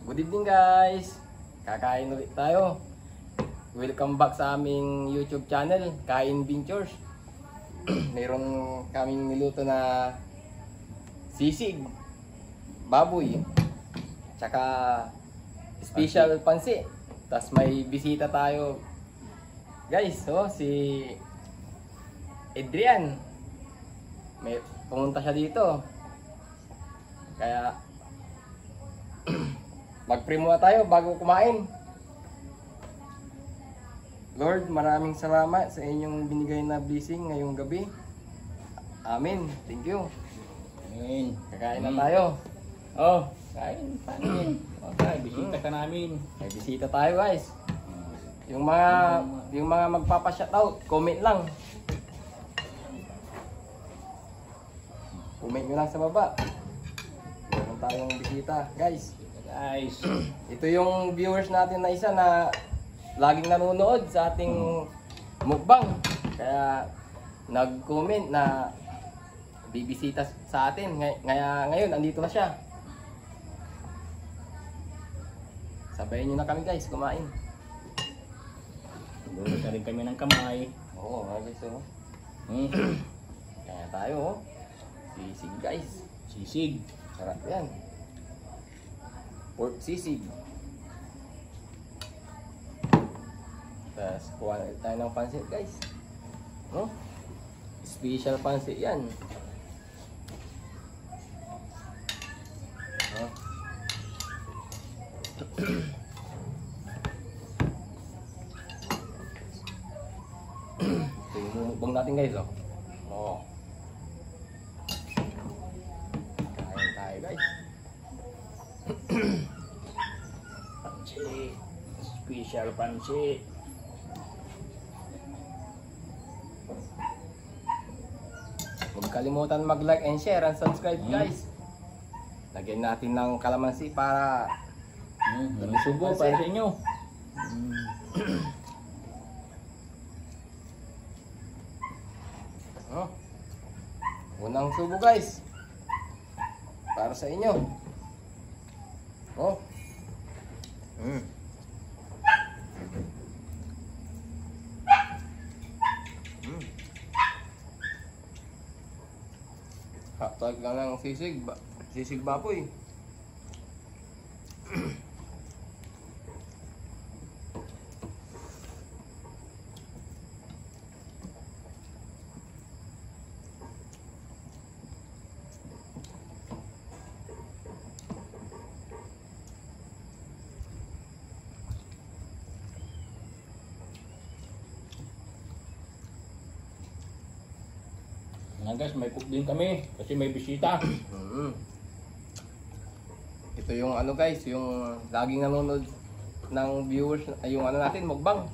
Good evening guys! Kakain ulit tayo. Welcome back sa aming YouTube channel, Kain Ventures. Meron kaming niluto na sisig, baboy, tsaka special pansi. Tapos may bisita tayo. Guys, si Adrian. May pumunta siya dito. Kaya mag-pray muna tayo bago kumain. Lord, maraming salamat sa inyong binigay na blessing ngayong gabi. Amen. Thank you. Amen. Kakain na tayo. Kain. Paano? Okay, bisita ka namin. May bisita tayo guys. Yung mga magpapa-shoutout, comment lang. Comment nyo lang sa baba. Meron tayong bisita guys. Guys, Ito yung viewers natin na isa na laging nanonood sa ating mukbang. Kaya nag-comment na bibisita sa atin. Ngayon, andito na siya. Sabayin nyo na kami guys, kumain. gulot na rin kami ng kamay. Oo, guys. Hmm. Kaya tayo. Sisig guys. Sisig. Sarap yan. Pork sisig. Tapos kuha na tayo ng pansit guys. No? Special pansit yan. No? Ito yung mumukbang natin guys. Kain tayo guys. Pansit. Special pansit. Huwag kalimutan mag-like and share and subscribe guys. Lagyan natin ng kalamansi para Sugo para sa inyo. Unang subo guys. Para sa inyo. Hatag lang ng sisig baboy. Nga guys, may cook din kami kasi may bisita. Ito yung ano guys, yung laging nanonood ng viewers, yung ano natin, mukbang.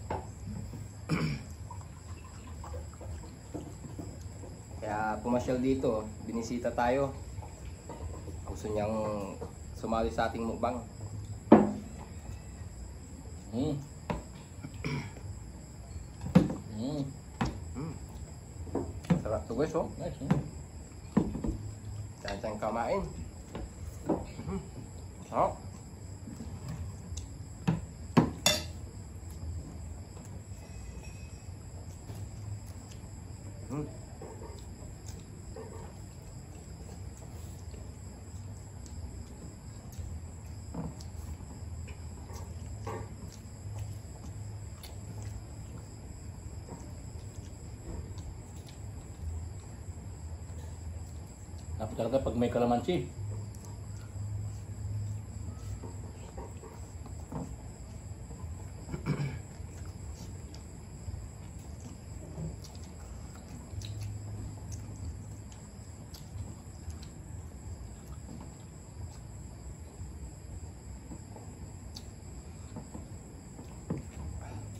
Kaya pumasyal dito, binisita tayo. Gusto niyang sumali sa ating mukbang. Sarap to guys, Guys, Saan kamain. Dapat talaga pag may kalamansi.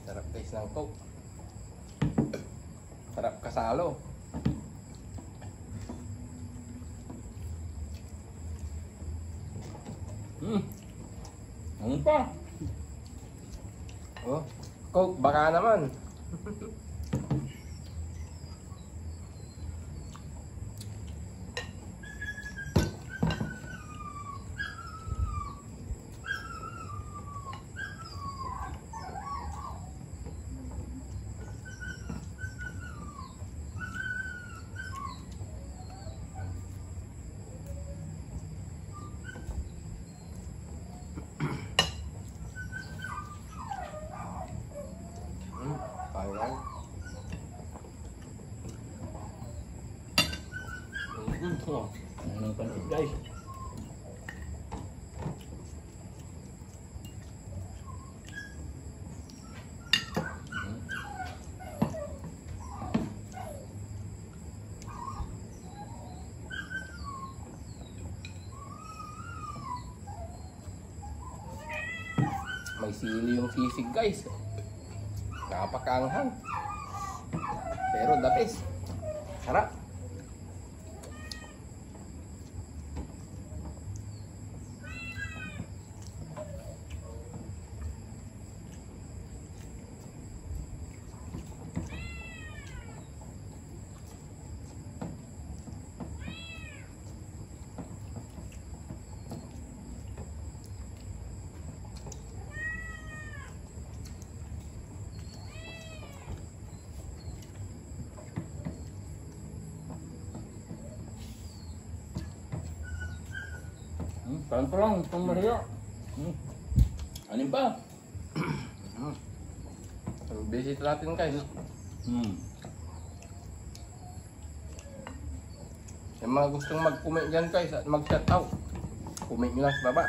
Sarap guys ng coke. Sarap kasalo. Ano pa? Coke, baka naman. guys. May sili yung sisig guys. Napakaanghang. Pero the best. Sarap. Parang pang Maria. Anin pa? Visit natin guys. Yung mga gustong mag-comment dyan guys at mag-shout out, comment nyo lang sa baba.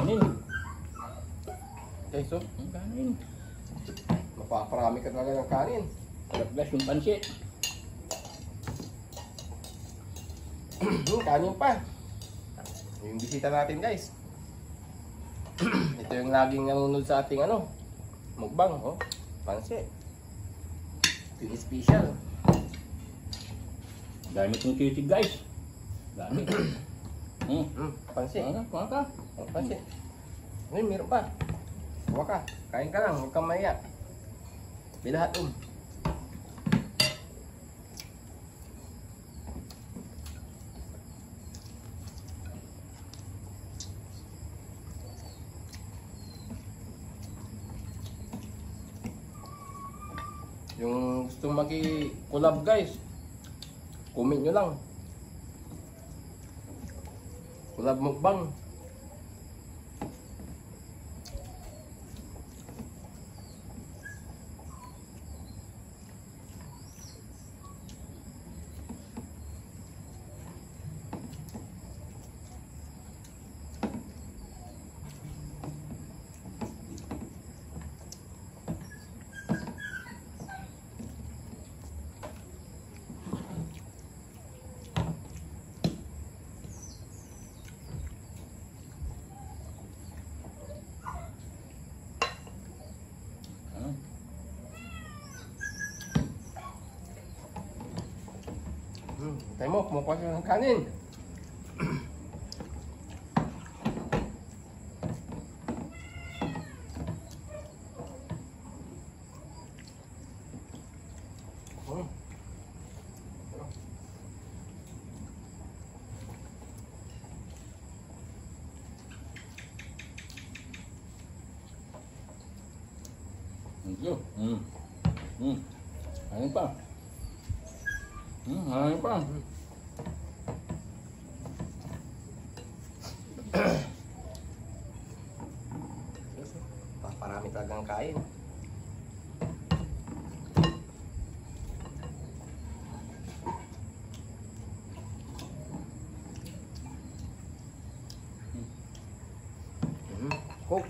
Anin? Okay, so Kanin. mapaparami ka talaga ng kanin. Talaglas yung pansit. Kanin pa. Yung bisita natin guys. Ito yung laging nanonood sa ating mukbang, oh. Pansit. Ito yung special. Dami itong sisig guys. Dami. Pansit. Kuha ka. Oh, pansit. Ngayon, meron pa. Huwag ka. Kain ka lang. Huwag kang maya. Bilahat Yung gusto maki-collab guys, comment nyo lang. Collab mukbang. Tayo mo, kumukuha siya ng kanin. Anin pa. Anin pa. Parami talagang kain. Cook.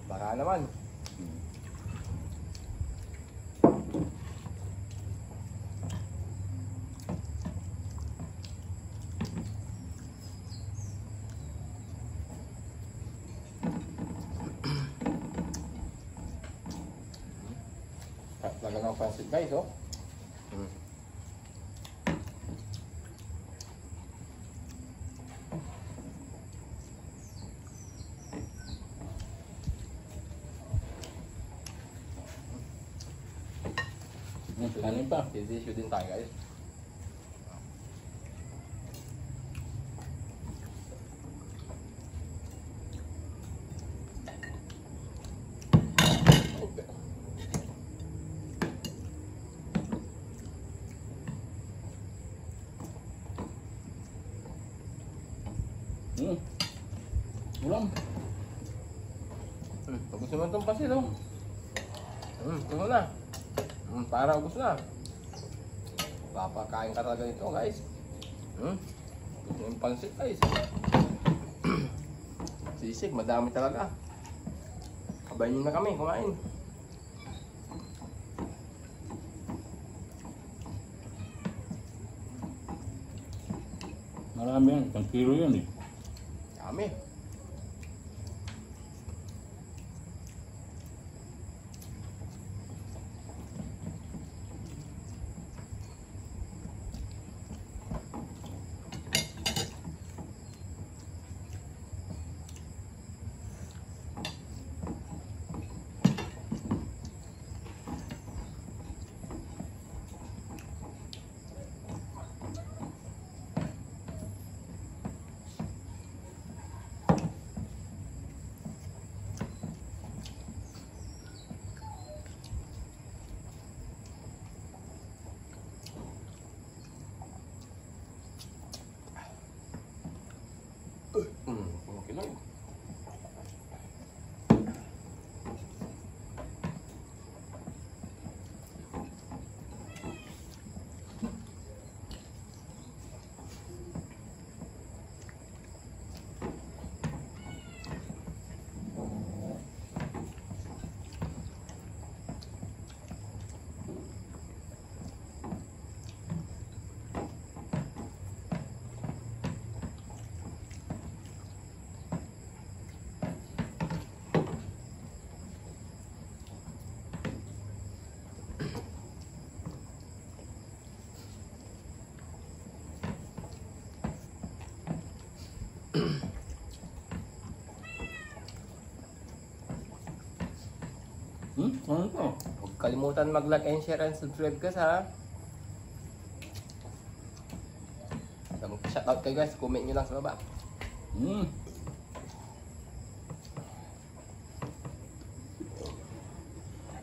Baka naman. Lagyan ng pansit guys, oh. Kanin pa. Tissue din tayo guys. Ulam. Gusto mo itong pasil oh. Gusto na. Para gusto na. Papakain ka talaga nito guys. Gusto yung pansit guys. Sisig, madami talaga. Kabayin nyo na kami, kumain. Marami yan. 1 kilo yan eh. Dami. Okay lang. Ano ito? Huwag kalimutan mag-like and share and subscribe guys ha. Shoutout kayo guys, comment nyo lang sa baba.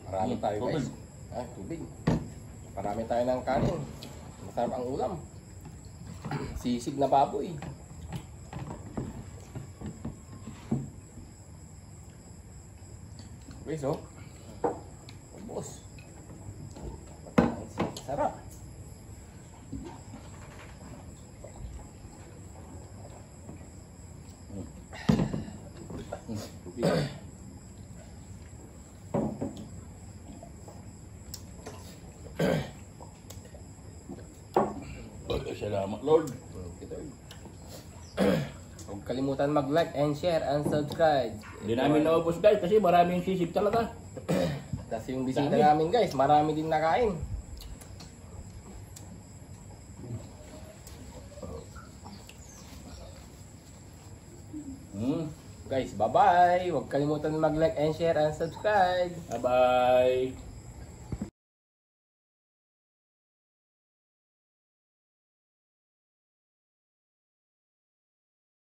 Marami tayo guys. Tubig. Marami tayo ng kanin. Masarap ang ulam. Sisig na baboy. Guys oh. Ubos. Sarap. Tubig. Salamat Lord. Huwag kalimutan mag-like and share and subscribe. Hindi namin naubos guys kasi maraming sisig talaga. Kasi yung bisita namin guys, marami din nakain. Guys, bye-bye. Huwag kalimutan mag-like and share and subscribe. Bye-bye.